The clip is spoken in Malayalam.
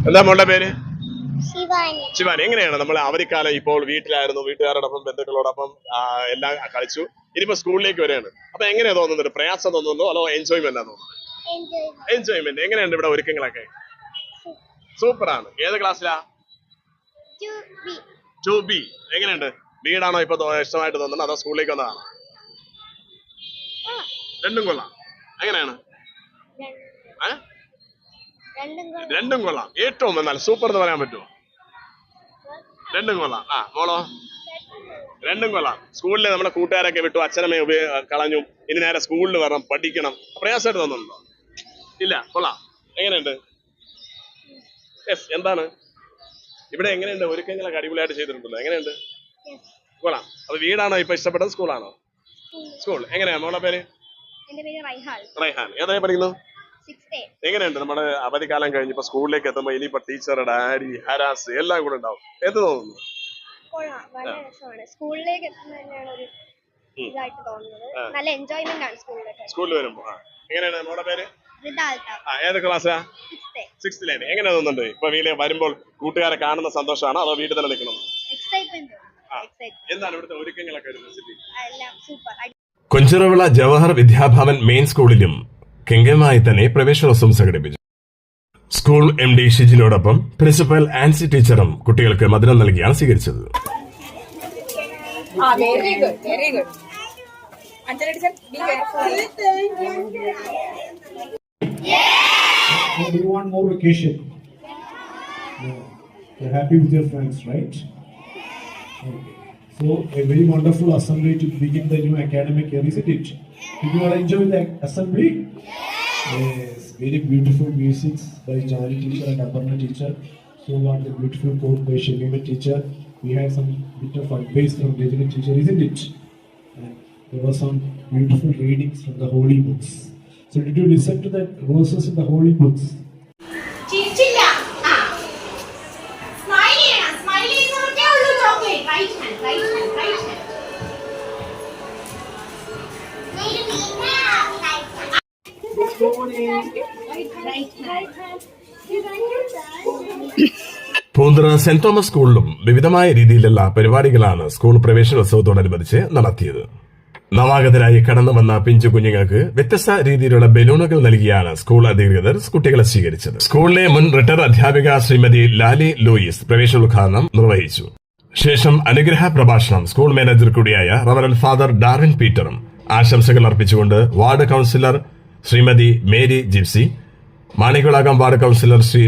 എന്താ മോളുടെ പേര്? ശിവാനി. ശിവാനി. എങ്ങനെയാണ് നമ്മൾ അവധിക്കാലം ഇപ്പോൾ വീട്ടിലായിരുന്നു, വീട്ടുകാരോടൊപ്പം ബന്ധുക്കളോടൊപ്പം എല്ലാം കളിച്ചു, ഇനിയിപ്പോ സ്കൂളിലേക്ക് വരികയാണ്. അപ്പൊ എങ്ങനെയാ തോന്നുന്നത്? പ്രയാസം തോന്നുന്നു അതോ എൻജോയ്മെന്റ് ആണോ? എൻജോയ്മെന്റ്. എങ്ങനെയുണ്ട് ഇവിടെ ഒരുക്കങ്ങളൊക്കെ? സൂപ്പറാണ്. ഏത് ക്ലാസ്സിലാ? 2B. എങ്ങനെയുണ്ട്? വീടാണോ ഇപ്പൊ ഇഷ്ടമായിട്ട് തോന്നുന്നത് അതോ സ്കൂളിലേക്ക് വന്നതാണോ? രണ്ടും കൊള്ളാം. എങ്ങനെയാണ്? രണ്ടും കൊള്ളാം. ഏറ്റവും എന്നാൽ സൂപ്പർ എന്ന് പറയാൻ പറ്റുമോ? രണ്ടും കൊള്ളാം. മോളോ? രണ്ടും കൊള്ളാം. സ്കൂളിൽ നമ്മുടെ കൂട്ടുകാരൊക്കെ വിട്ടു, അച്ഛനമ്മയെ കളഞ്ഞു, ഇനി നേരെ സ്കൂളിൽ വരണം, പഠിക്കണം. പ്രയാസമായിട്ട് തോന്നുന്നുണ്ടോ? ഇല്ല, കൊള്ളാം. എങ്ങനെയുണ്ട്? യെസ്. എന്താണ് ഇവിടെ എങ്ങനെയുണ്ട്? ഒരുക്കങ്ങളൊക്കെ അടിപൊളിയായിട്ട് ചെയ്തിട്ടുണ്ടല്ലോ. എങ്ങനെയുണ്ട്? കൊള്ളാം. അപ്പൊ വീടാണോ ഇപ്പൊ ഇഷ്ടപ്പെട്ടത്, സ്കൂളാണോ? സ്കൂൾ. എങ്ങനെയാ മോളുടെ പേര്? റൈഹാൻ. ഏതായി പഠിക്കുന്നു? എങ്ങനെയുണ്ട് നമ്മുടെ അവധിക്കാലം കഴിഞ്ഞിപ്പോ സ്കൂളിലേക്ക് എത്തുമ്പോ ഇനിയിപ്പോ ടീച്ചറുടെ അടി ഹരാസ് എല്ലാം കൂടെ ഉണ്ടാവും, എന്ത് തോന്നുന്നു? സ്കൂളിലേക്ക് എത്തുന്നതന്നെയാണ് ഒരു ഇതായിട്ട് തോന്നുന്നത്. നല്ല എൻജോയ്മെന്റ് ആണ് സ്കൂളിൽ വരുമ്പോ. എങ്ങനെയാണ് മോളുടെ പേര്? ഏത് ക്ലാസ്സാ? 6th ലാണ്. എങ്ങനെ തോന്നുന്നുണ്ട് ഇപ്പൊ വീട്ടിൽ വരുമ്പോൾ? കൂട്ടുകാരെ കാണുന്ന സന്തോഷമാണോ അതോ വീട്ടിൽ തന്നെ നിൽക്കണം? എന്താണ് ഇവിടുത്തെ ഒരുക്കങ്ങളൊക്കെ? കൊഞ്ചിറവിള ജവഹർ വിദ്യാഭവൻ മെയിൻ സ്കൂളിലും കെങ്കേമായി തന്നെ പ്രവേശനോത്സവം സംഘടിപ്പിച്ചു. സ്കൂൾ MD ഷിജിനോടൊപ്പം പ്രിൻസിപ്പൽ ആൻസി ടീച്ചറും കുട്ടികൾക്ക് മധുരം നൽകിയാണ് സ്വീകരിച്ചത്. Do you want more vacation? No. You're happy with your friends, right? Okay. So, a very wonderful assembly to begin the new academic year, isn't it? Did you all enjoy the assembly? Yes. Very beautiful music by Jani teacher and Aparna teacher. So, what a beautiful quote by Shamima teacher. We had some bit of advice from Rajani teacher, isn't it? And there were some beautiful readings from the holy books. So did you listen to the verses in the holy books? Poonthura saint Thomas സ്കൂളിലും വിവിധമായ രീതിയിലുള്ള പരിപാടികളാണ് സ്കൂൾ പ്രവേശനോത്സവത്തോടനുബന്ധിച്ച് നടത്തിയത്. നവാഗതരായി കടന്നു വന്ന പിഞ്ചു കുഞ്ഞുങ്ങൾക്ക് വ്യത്യസ്ത രീതിയിലുള്ള ബലൂണുകൾ നൽകിയാണ് സ്കൂൾ അധികൃതർ കുട്ടികളെ സ്വീകരിച്ചത്. സ്കൂളിലെ മുൻ റിട്ടയർ അധ്യാപിക ശ്രീമതി ലാലി ലൂയിസ് പ്രവേശനോദ്ഘാടനം നിർവഹിച്ചു. ശേഷം അനുഗ്രഹ പ്രഭാഷണം സ്കൂൾ മാനേജർ കൂടിയായ റവറൽ ഫാദർ ഡാർവിൻ പീറ്ററും ആശംസകൾ അർപ്പിച്ചുകൊണ്ട് ward councillor Shrimati Mary Gypsy, Manikkulakam ward councillor Shri